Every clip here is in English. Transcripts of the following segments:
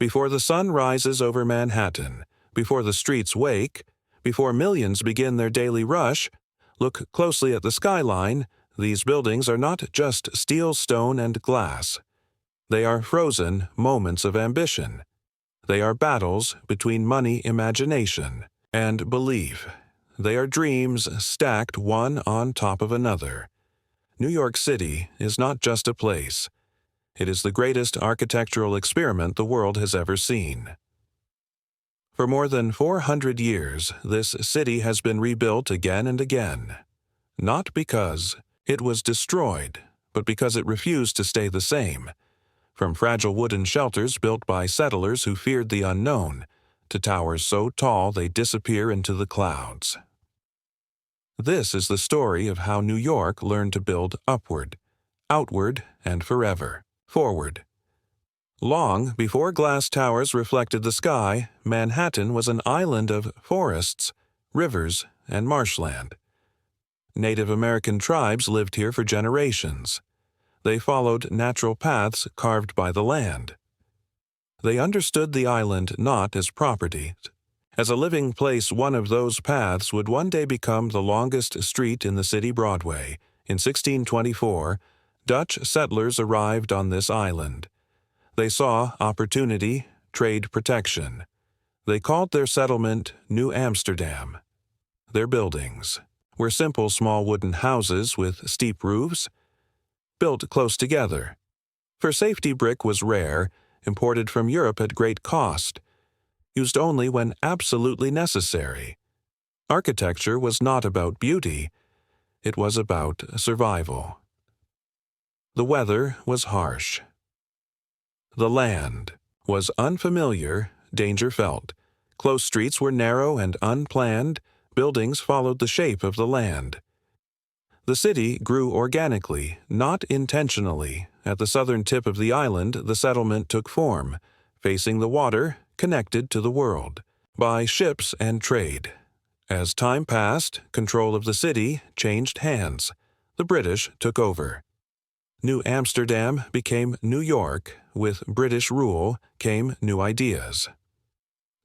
Before the sun rises over Manhattan, before the streets wake, before millions begin their daily rush, look closely at the skyline. These buildings are not just steel, stone, and glass. They are frozen moments of ambition. They are battles between money, imagination, and belief. They are dreams stacked one on top of another. New York City is not just a place. It is the greatest architectural experiment the world has ever seen. For more than 400 years, this city has been rebuilt again and again. Not because it was destroyed, but because it refused to stay the same. From fragile wooden shelters built by settlers who feared the unknown, to towers so tall they disappear into the clouds. This is the story of how New York learned to build upward, outward, and forever, forward. Long before glass towers reflected the sky, Manhattan was an island of forests, rivers, and marshland. Native American tribes lived here for generations. They followed natural paths carved by the land. They understood the island not as property. As a living place, one of those paths would one day become the longest street in the city Broadway. In 1624, Dutch settlers arrived on this island. They saw opportunity, trade protection. They called their settlement New Amsterdam. Their buildings were simple small wooden houses with steep roofs, built close together. For safety, brick was rare, imported from Europe at great cost, used only when absolutely necessary. Architecture was not about beauty, it was about survival. The weather was harsh. The land was unfamiliar, danger felt. Close streets were narrow and unplanned, buildings followed the shape of the land. The city grew organically, not intentionally. At the southern tip of the island, the settlement took form, facing the water, connected to the world, by ships and trade. As time passed, control of the city changed hands. The British took over. New Amsterdam became New York. With British rule came new ideas.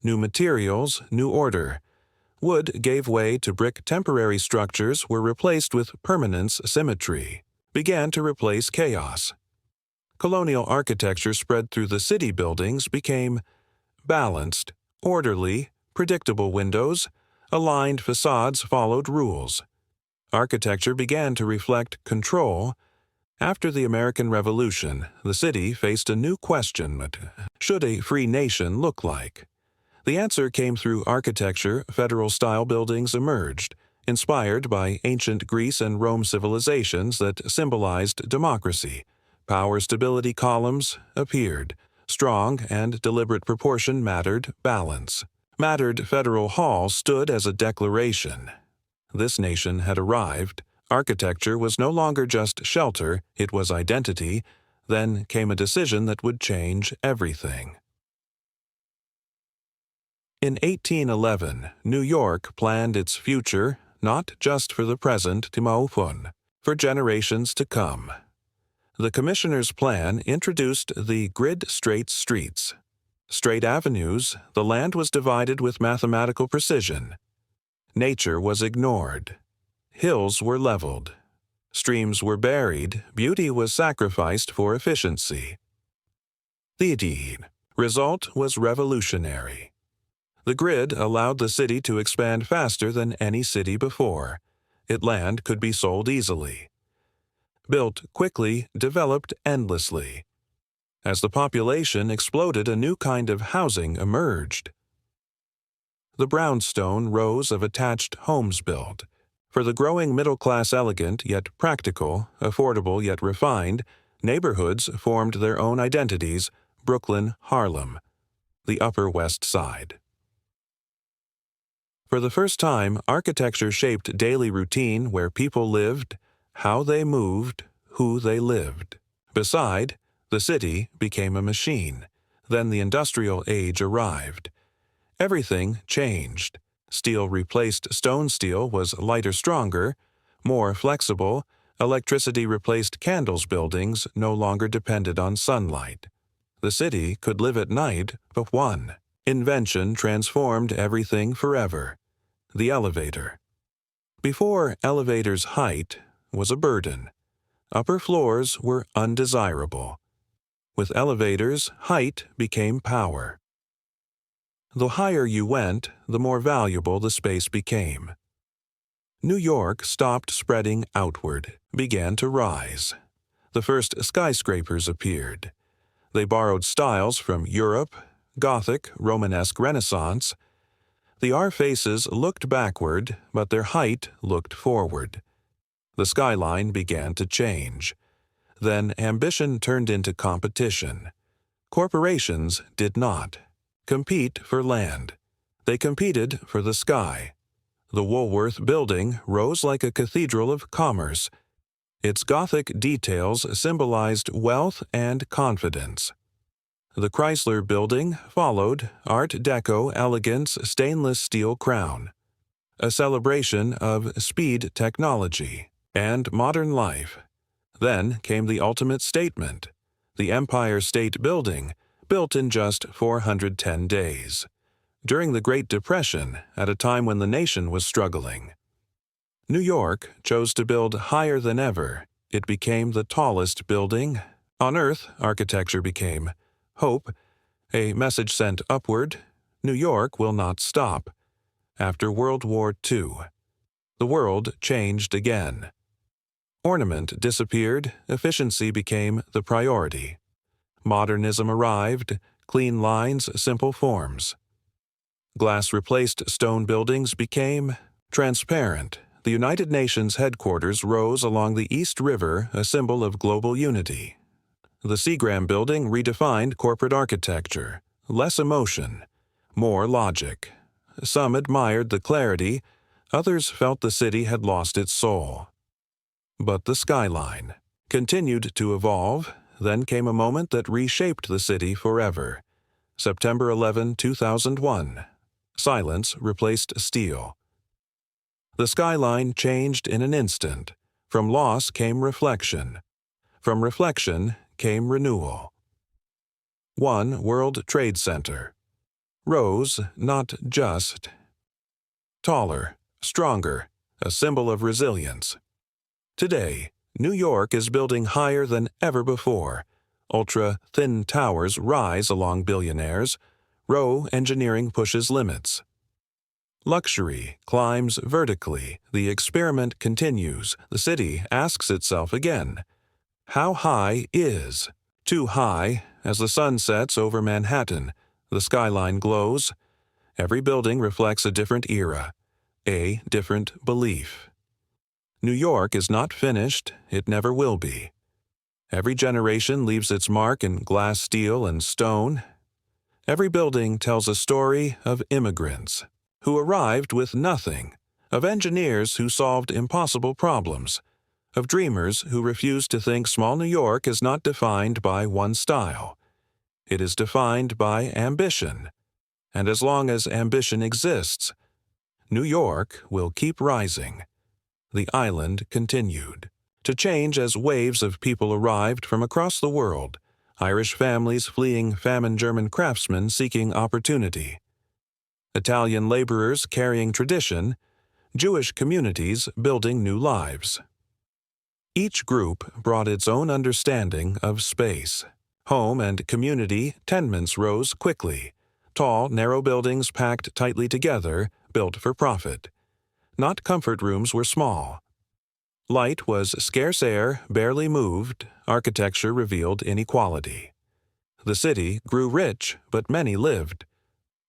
New materials, new order. Wood gave way to brick. Temporary structures were replaced with permanence. Symmetry began to replace chaos. Colonial architecture spread through the city. Buildings became balanced, orderly, predictable. Windows, aligned facades followed rules. Architecture began to reflect control. After the American Revolution, the city faced a new question: what should a free nation look like? The answer came through architecture. Federal-style buildings emerged, inspired by ancient Greece and Rome civilizations that symbolized democracy. Power stability columns appeared. Strong and deliberate proportion mattered. Balance mattered. Federal Hall stood as a declaration. This nation had arrived. Architecture was no longer just shelter, it was identity. Then came a decision that would change everything. In 1811, New York planned its future, not just for the present, for generations to come. The commissioner's plan introduced the grid straight streets. Straight avenues, the land was divided with mathematical precision. Nature was ignored. Hills were leveled. Streams were buried. Beauty was sacrificed for efficiency. The result was revolutionary. The grid allowed the city to expand faster than any city before. Its land could be sold easily. Built quickly, developed endlessly. As the population exploded, a new kind of housing emerged. The brownstone rows of attached homes built. For the growing middle class, elegant yet practical, affordable yet refined, neighborhoods formed their own identities: Brooklyn, Harlem, the Upper West Side. For the first time, architecture shaped daily routine: where people lived, how they moved, who they lived. Beside, the city became a machine. Then the industrial age arrived. Everything changed. Steel replaced stone. Steel was lighter, stronger, more flexible. Electricity replaced candles. Buildings no longer depended on sunlight. The city could live at night but one. Invention transformed everything forever. The elevator. Before elevators' height was a burden. Upper floors were undesirable. With elevators, height became power. The higher you went, the more valuable the space became. New York stopped spreading outward, began to rise. The first skyscrapers appeared. They borrowed styles from Europe, Gothic, Romanesque Renaissance. The R faces looked backward, but their height looked forward. The skyline began to change. Then ambition turned into competition. Corporations did not compete for land. They competed for the sky. The Woolworth Building rose like a cathedral of commerce. Its Gothic details symbolized wealth and confidence. The Chrysler Building followed, Art Deco elegance, stainless steel crown. A celebration of speed technology and modern life. Then came the ultimate statement, the Empire State Building, built in just 410 days. During the Great Depression, at a time when the nation was struggling. New York chose to build higher than ever. It became the tallest building. On Earth, architecture became hope, a message sent upward. New York will not stop. After World War II, the world changed again. Ornament disappeared, efficiency became the priority. Modernism arrived, clean lines, simple forms. Glass replaced stone buildings became transparent. The United Nations headquarters rose along the East River, a symbol of global unity. The Seagram Building redefined corporate architecture, less emotion, more logic. Some admired the clarity, others felt the city had lost its soul. But the skyline continued to evolve. Then came a moment that reshaped the city forever. September 11, 2001. Silence replaced steel. The skyline changed in an instant. From loss came reflection. From reflection came renewal. One World Trade Center. Rose, not just. Taller, stronger, a symbol of resilience. Today, New York is building higher than ever before. Ultra-thin towers rise along billionaires. Row engineering pushes limits. Luxury climbs vertically. The experiment continues. The city asks itself again, how high is? Too high. As the sun sets over Manhattan, the skyline glows. Every building reflects a different era, a different belief. New York is not finished. It never will be. Every generation leaves its mark in glass, steel, and stone. Every building tells a story of immigrants who arrived with nothing, of engineers who solved impossible problems, of dreamers who refused to think small New York is not defined by one style. It is defined by ambition. And as long as ambition exists, New York will keep rising. The island continued to change as waves of people arrived from across the world, Irish families fleeing famine, German craftsmen seeking opportunity, Italian laborers carrying tradition, Jewish communities building new lives. Each group brought its own understanding of space. Home and community tenements rose quickly, tall, narrow buildings packed tightly together, built for profit. Not comfort rooms were small. Light was scarce air, barely moved. Architecture revealed inequality. The city grew rich, but many lived.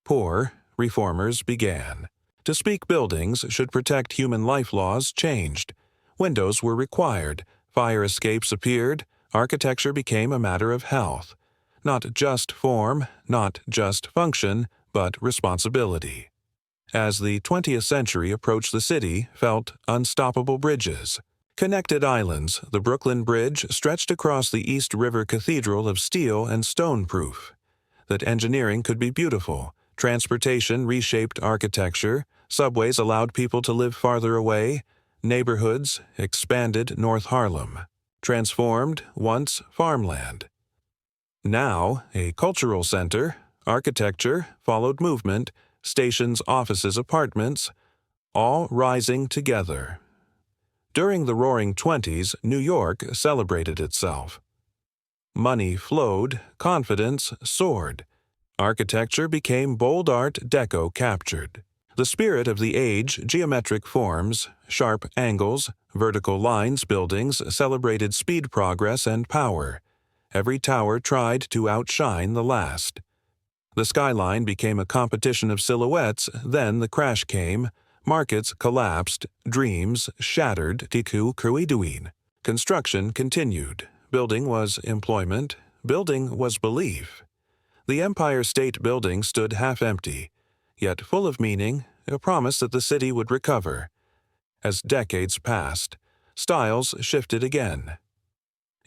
Poor, reformers began. To speak buildings should protect human life laws changed. Windows were required. Fire escapes appeared. Architecture became a matter of health. Not just form, not just function, but responsibility. As the 20th century approached, the city felt unstoppable bridges. Connected islands, the Brooklyn Bridge stretched across the East River Cathedral of steel and stone-proof. That engineering could be beautiful. Transportation reshaped architecture. Subways allowed people to live farther away. Neighborhoods expanded North Harlem. Transformed once farmland. Now a cultural center, architecture followed movement, stations, offices, apartments, all rising together. During the Roaring Twenties, New York celebrated itself. Money flowed, confidence soared. Architecture became bold Art Deco captured. The spirit of the age, geometric forms, sharp angles, vertical lines, buildings celebrated speed, progress, and power. Every tower tried to outshine the last. The skyline became a competition of silhouettes, then the crash came. Markets collapsed, dreams shattered. Construction continued. Building was employment. Building was belief. The Empire State Building stood half empty, yet full of meaning, a promise that the city would recover. As decades passed, styles shifted again.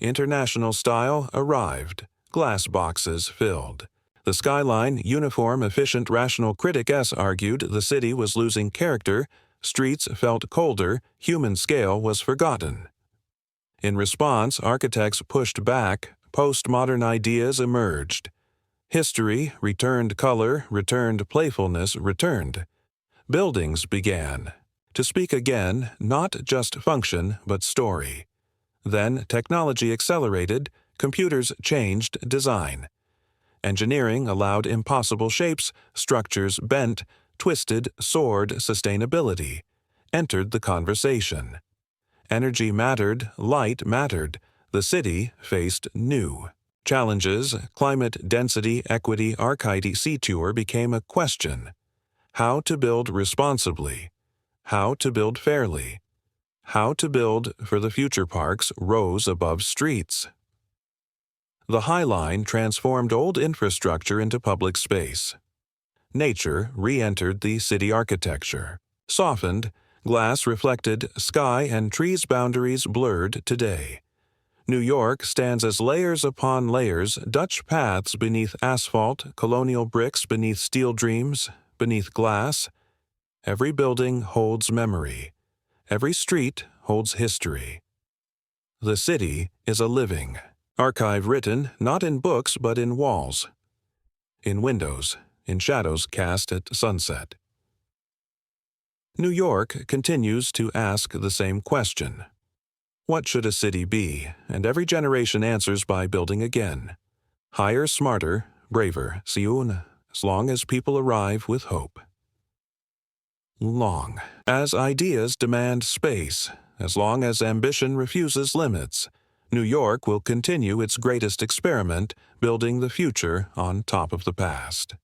International style arrived, glass boxes filled. The skyline, uniform, efficient, rational. Critic S argued the city was losing character, streets felt colder, human scale was forgotten. In response, architects pushed back, postmodern ideas emerged. History returned, color returned, playfulness returned. Buildings began to speak again, not just function, but story. Then technology accelerated, computers changed design. Engineering allowed impossible shapes, structures bent, twisted, soared. Sustainability entered the conversation. Energy mattered, light mattered. The city faced new challenges. Climate, density, equity. Architecture became a question. How to build responsibly? How to build fairly? How to build for the future? Parks rose above streets. The High Line transformed old infrastructure into public space. Nature re-entered the city architecture. Softened, glass reflected sky and trees. Boundaries blurred today. New York stands as layers upon layers, Dutch paths beneath asphalt, colonial bricks beneath steel, dreams beneath glass. Every building holds memory. Every street holds history. The city is a living archive written not in books but in walls, in windows, in shadows cast at sunset. New York continues to ask the same question. What should a city be? And every generation answers by building again. Higher, smarter, braver, as long as people arrive with hope. Long as ideas demand space, as long as ambition refuses limits, New York will continue its greatest experiment, building the future on top of the past.